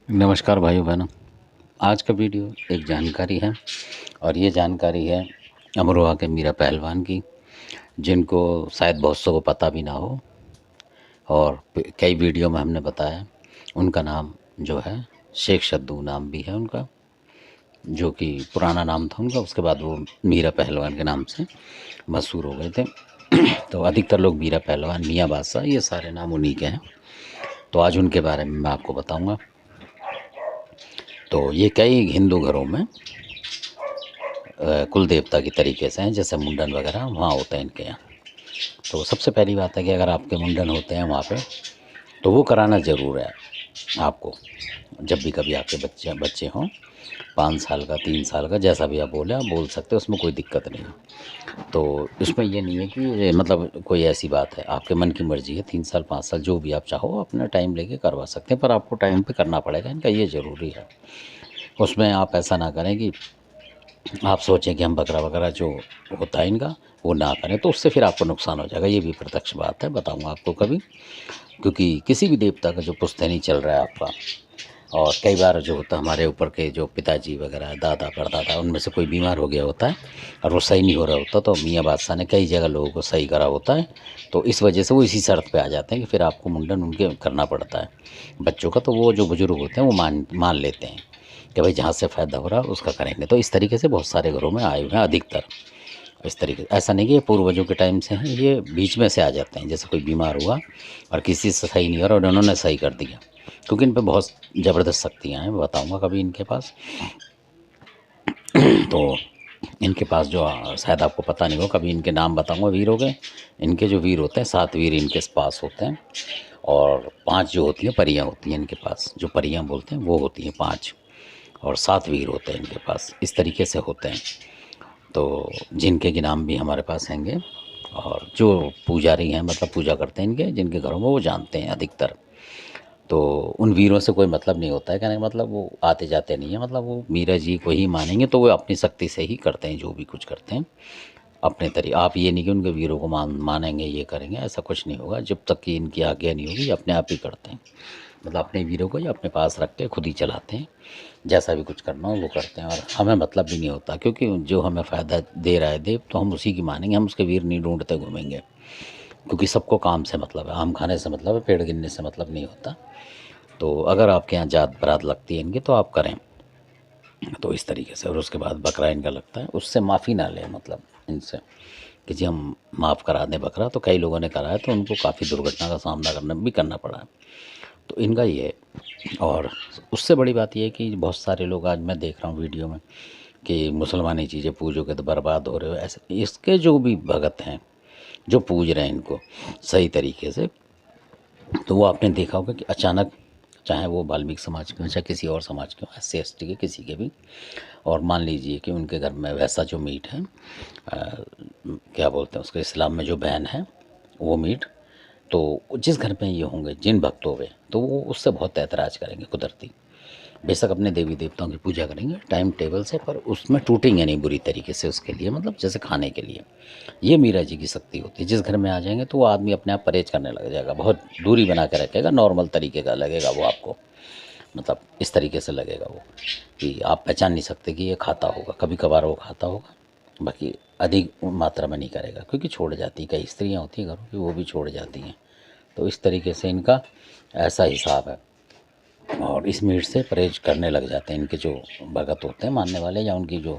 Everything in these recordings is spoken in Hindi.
नमस्कार भाइयों बहनों। आज का वीडियो एक जानकारी है और ये जानकारी है अमरोहा के मीरा पहलवान की, जिनको शायद बहुत सौ को पता भी ना हो। और कई वीडियो में हमने बताया उनका नाम जो है शेख शद्दू नाम भी है उनका, जो कि पुराना नाम था उनका। उसके बाद वो मीरा पहलवान के नाम से मशहूर हो गए थे। तो अधिकतर लोग मीरा पहलवान, मियाँ बादशाह, ये सारे नाम उन्हीं के हैं। तो आज उनके बारे में मैं आपको बताऊंगा। तो ये कई हिंदू घरों में कुल देवता की तरीके से हैं, जैसे मुंडन वगैरह वहाँ होते हैं इनके यहाँ। तो सबसे पहली बात है कि अगर आपके मुंडन होते हैं वहाँ पे, तो वो कराना ज़रूर है आपको। जब भी कभी आपके बच्चे बच्चे हों, 5 साल का, 3 साल का, जैसा भी आप बोले आप बोल सकते हो, उसमें कोई दिक्कत नहीं है। तो इसमें ये नहीं है कि ये मतलब कोई ऐसी बात है, आपके मन की मर्ज़ी है। 3 साल, 5 साल, जो भी आप चाहो अपना टाइम लेके करवा सकते हैं, पर आपको टाइम पे करना पड़ेगा इनका, ये ज़रूरी है। उसमें आप ऐसा ना करें कि आप सोचें कि हम बकरा वगैरह जो होता है इनका वो ना करें, तो उससे फिर आपको नुकसान हो जाएगा। ये भी प्रत्यक्ष बात है, बताऊंगा आपको कभी। क्योंकि किसी भी देवता का जो पुश्तैनी चल रहा है आपका, और कई बार जो होता है हमारे ऊपर के जो पिताजी वगैरह, दादा परदादा, उनमें से कोई बीमार हो गया होता है और वो सही नहीं हो रहा होता, तो मियाँ बादशाह ने कई जगह लोगों को सही करा होता है। तो इस वजह से वो इसी शर्त पे आ जाते हैं कि फिर आपको मुंडन उनके करना पड़ता है बच्चों का। तो वो जो बुज़ुर्ग होते हैं वो मान मान लेते हैं कि भाई जहाँ से फ़ायदा हो रहा है उसका करेंगे। तो इस तरीके से बहुत सारे घरों में आए हुए हैं अधिकतर। इस तरीके से ऐसा नहीं कि ये पूर्वजों के टाइम से हैं, ये बीच में से आ जाते हैं। जैसे कोई बीमार हुआ और किसी से सही नहीं हो रहा और उन्होंने सही कर दिया, क्योंकि इन पे बहुत ज़बरदस्त शक्तियाँ हैं, मैं बताऊँगा कभी इनके पास। तो इनके पास जो शायद आपको पता नहीं हो, कभी इनके नाम बताऊँगा वीरों के। इनके जो वीर होते हैं, 7 वीर इनके पास होते हैं, और 5 जो होती हैं परियां होती हैं इनके पास, जो परियां बोलते हैं वो होती हैं 5, और 7 वीर होते हैं इनके पास। इस तरीके से होते हैं। तो जिनके के नाम भी हमारे पास हैंगे, और जो पुजारी हैं, मतलब पूजा करते हैं इनके, जिनके घरों में, वो जानते हैं अधिकतर। तो उन वीरों से कोई मतलब नहीं होता है, कहने का मतलब वो आते जाते नहीं है, मतलब वो मीरा जी को ही मानेंगे, तो वो अपनी शक्ति से ही करते हैं जो भी कुछ करते हैं अपने तरीके। आप ये नहीं कि उनके वीरों को मानेंगे, ये करेंगे, ऐसा कुछ नहीं होगा। जब तक कि इनकी आज्ञा नहीं होगी, ये अपने आप ही करते हैं। मतलब अपने वीरों को ये अपने पास रख के खुद ही चलाते हैं, जैसा भी कुछ करना हो वो करते हैं। और हमें मतलब भी नहीं होता, क्योंकि जो हमें फ़ायदा दे रहा है देव, तो हम उसी की मानेंगे, हम उसके वीर नहीं ढूंढते घूमेंगे। क्योंकि सबको काम से मतलब है, आम खाने से मतलब है, पेड़ गिनने से मतलब नहीं होता। तो अगर आपके यहाँ जात बारात लगती है इनकी, तो आप करें। तो इस तरीके से। और उसके बाद बकरा इनका लगता है, उससे माफ़ी ना लें, मतलब इनसे कि जी हम माफ़ करा दें बकरा। तो कई लोगों ने कराया तो उनको काफ़ी दुर्घटना का सामना करना पड़ा है। तो इनका ये है। और उससे बड़ी बात ये है कि बहुत सारे लोग, आज मैं देख रहा हूँ वीडियो में, कि मुसलमानी चीज़ें पूजोगे तो बर्बाद हो रहे हो, ऐसे। इसके जो भी भगत हैं जो पूज रहे हैं इनको सही तरीके से, तो वो आपने देखा होगा कि अचानक, चाहे वो वाल्मीकि समाज के हों, चाहे किसी और समाज के हों, SC ST के, किसी के भी, और मान लीजिए कि उनके घर में वैसा जो मीट है, क्या बोलते हैं उसको, इस्लाम में जो बैन है वो मीट, तो जिस घर में ये होंगे, जिन भक्तों पे, तो वो उससे बहुत ऐतराज़ करेंगे कुदरती। बेशक अपने देवी देवताओं की पूजा करेंगे टाइम टेबल से, पर उसमें टूटेंगे नहीं बुरी तरीके से उसके लिए, मतलब जैसे खाने के लिए। ये मीरा जी की शक्ति होती है। जिस घर में आ जाएंगे तो वो आदमी अपने आप परहेज करने लग जाएगा, बहुत दूरी बना के रखेगा, नॉर्मल तरीके का लगेगा वो आपको। मतलब इस तरीके से लगेगा वो कि आप पहचान नहीं सकते कि ये खाता होगा। कभी कभार वो खाता होगा, बाकी अधिक मात्रा में नहीं करेगा, क्योंकि छोड़ जाती, कई स्त्रियाँ होती हैं घरों की, वो भी छोड़ जाती हैं। तो इस तरीके से इनका ऐसा हिसाब है। और इस मीट से परहेज करने लग जाते हैं इनके जो भगत होते हैं मानने वाले, या उनकी जो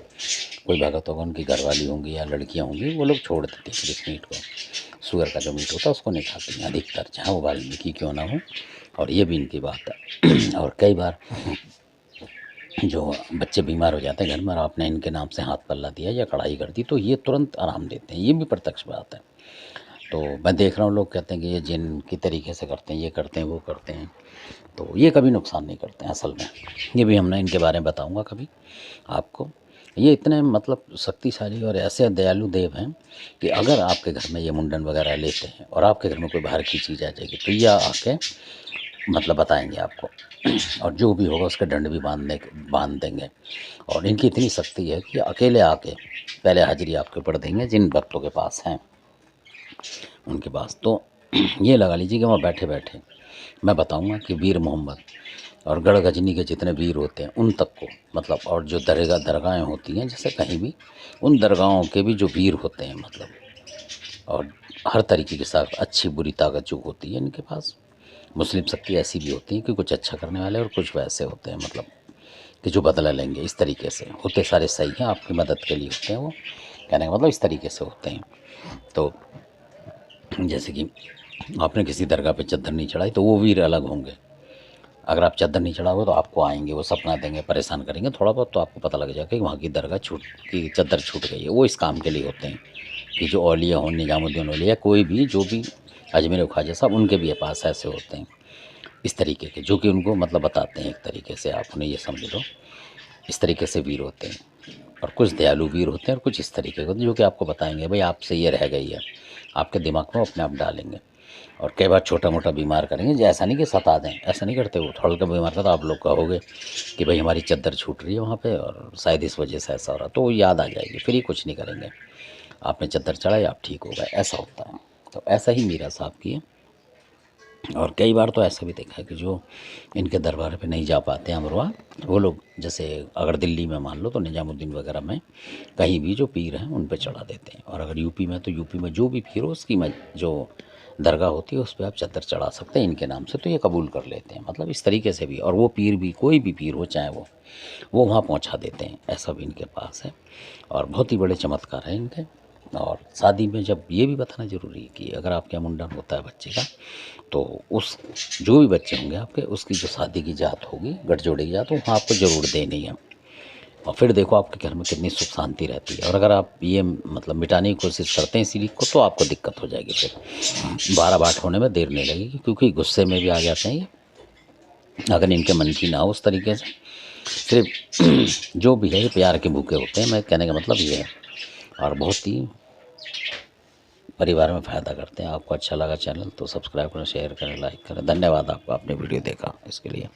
कोई भगत होगा, उनकी घरवाली होंगी या लड़कियां होंगी, वो लोग छोड़ देते हैं फिर इस मीट को। सुअर का जो मीट होता है उसको नहीं खाते हैं अधिकतर, चाहे वो वाल्मीकि क्यों ना हो। और ये भी इनकी बात है। और कई बार जो बच्चे बीमार हो जाते हैं घर में, और आपने इनके नाम से हाथ पल्ला दिया या कढ़ाई कर दी, तो ये तुरंत आराम देते हैं। ये भी प्रत्यक्ष बात है। तो मैं देख रहा हूँ लोग कहते हैं कि ये जिन की तरीके से करते हैं, ये करते हैं, वो करते हैं, तो ये कभी नुकसान नहीं करते हैं असल में। ये भी हमने इनके बारे में बताऊंगा कभी आपको। ये इतने मतलब शक्तिशाली और ऐसे दयालु देव हैं कि अगर आपके घर में ये मुंडन वगैरह लेते हैं और आपके घर में कोई बाहर की चीज़ आ जाएगी, तो ये आके मतलब बताएंगे आपको, और जो भी होगा उसका दंड भी बांध देंगे। और इनकी इतनी शक्ति है कि अकेले आके पहले हाजिरी आपके ऊपर देंगे, जिन भक्तों के पास हैं उनके पास। तो ये लगा लीजिए कि वहाँ बैठे बैठे मैं बताऊंगा कि वीर मोहम्मद और गढ़ गजनी के जितने वीर होते हैं उन तक को, मतलब, और जो दरगाहें होती हैं जैसे कहीं भी, उन दरगाहों के भी जो वीर होते हैं, मतलब, और हर तरीके के साथ अच्छी बुरी ताकत जो होती है इनके पास। मुस्लिम शक्ति ऐसी भी होती है कि कुछ अच्छा करने वाले और कुछ वैसे होते हैं, मतलब कि जो बदला लेंगे। इस तरीके से होते सारे सही हैं, आपकी मदद के लिए होते हैं वो, कहने का मतलब इस तरीके से होते हैं। तो जैसे कि आपने किसी दरगाह पे चद्दर नहीं चढ़ाई तो वो वीर अलग होंगे। अगर आप चद्दर नहीं चढ़ाओगे तो आपको आएंगे, वो सपना देंगे, परेशान करेंगे थोड़ा बहुत, तो आपको पता लग जाएगा कि वहाँ की दरगाह छूट की चद्दर छूट गई है। वो इस काम के लिए होते हैं कि जो औलिया हों, निजामुद्दीन औलिया, कोई भी जो भी अजमेर ख्वाजा साहब, उनके भी पास ऐसे होते हैं इस तरीके के, जो कि उनको मतलब बताते हैं एक तरीके से, आप उन्हें ये समझ लो इस तरीके से वीर होते हैं। और कुछ दयालु वीर होते हैं और कुछ इस तरीके के होते हैं जो कि आपको बताएंगे भाई आपसे ये रह गई है, आपके दिमाग में अपने आप डालेंगे। और कई बार छोटा मोटा बीमार करेंगे, जो ऐसा नहीं कि सता दें, ऐसा नहीं करते वो। थोड़ा हल्का बीमार का तो आप लोग कहोगे कि भाई हमारी चद्दर छूट रही है वहाँ पे और शायद इस वजह से ऐसा हो रहा, तो वो याद आ जाएगी, फिर ही कुछ नहीं करेंगे। आपने चद्दर चढ़ाई, आप ठीक हो गए, ऐसा होता है। तो ऐसा ही मीरा साहब की है। और कई बार तो ऐसा भी देखा है कि जो इनके दरबार पे नहीं जा पाते अमरवा, वो लोग जैसे अगर दिल्ली में मान लो तो निजामुद्दीन वगैरह में कहीं भी जो पीर हैं उन पे चढ़ा देते हैं। और अगर यूपी में तो यूपी में जो भी पीर हो उसकी जो दरगाह होती है उस पर आप चद्दर चढ़ा सकते हैं इनके नाम से, तो ये कबूल कर लेते हैं, मतलब इस तरीके से भी। और वो पीर भी, कोई भी पीर हो चाहे वो वहाँ पहुँचा देते हैं, ऐसा भी इनके पास है। और बहुत ही बड़े चमत्कार हैं इनके। और शादी में जब ये भी बताना ज़रूरी है कि अगर आपके यहाँ मुंडन होता है बच्चे का, तो उस जो भी बच्चे होंगे आपके, उसकी जो शादी की जात होगी, गठजोड़े की जात, वो वहाँ आपको ज़रूर देनी है। और फिर देखो आपके घर में कितनी सुख शांति रहती है। और अगर आप ये मतलब मिटाने की कोशिश करते हैं इसी रीत को, तो आपको दिक्कत हो जाएगी, फिर 12 बाट होने में देर नहीं लगेगी, क्योंकि गुस्से में भी आ जाते हैं ये, अगर इनके मन की ना हो उस तरीके से। सिर्फ जो भी है ये प्यार के भूखे होते हैं, मैं कहने का मतलब ये है। और बहुत ही परिवार में फ़ायदा करते हैं। आपको अच्छा लगा चैनल तो सब्सक्राइब करें, शेयर करें, लाइक करें। धन्यवाद आपका, आपने वीडियो देखा इसके लिए।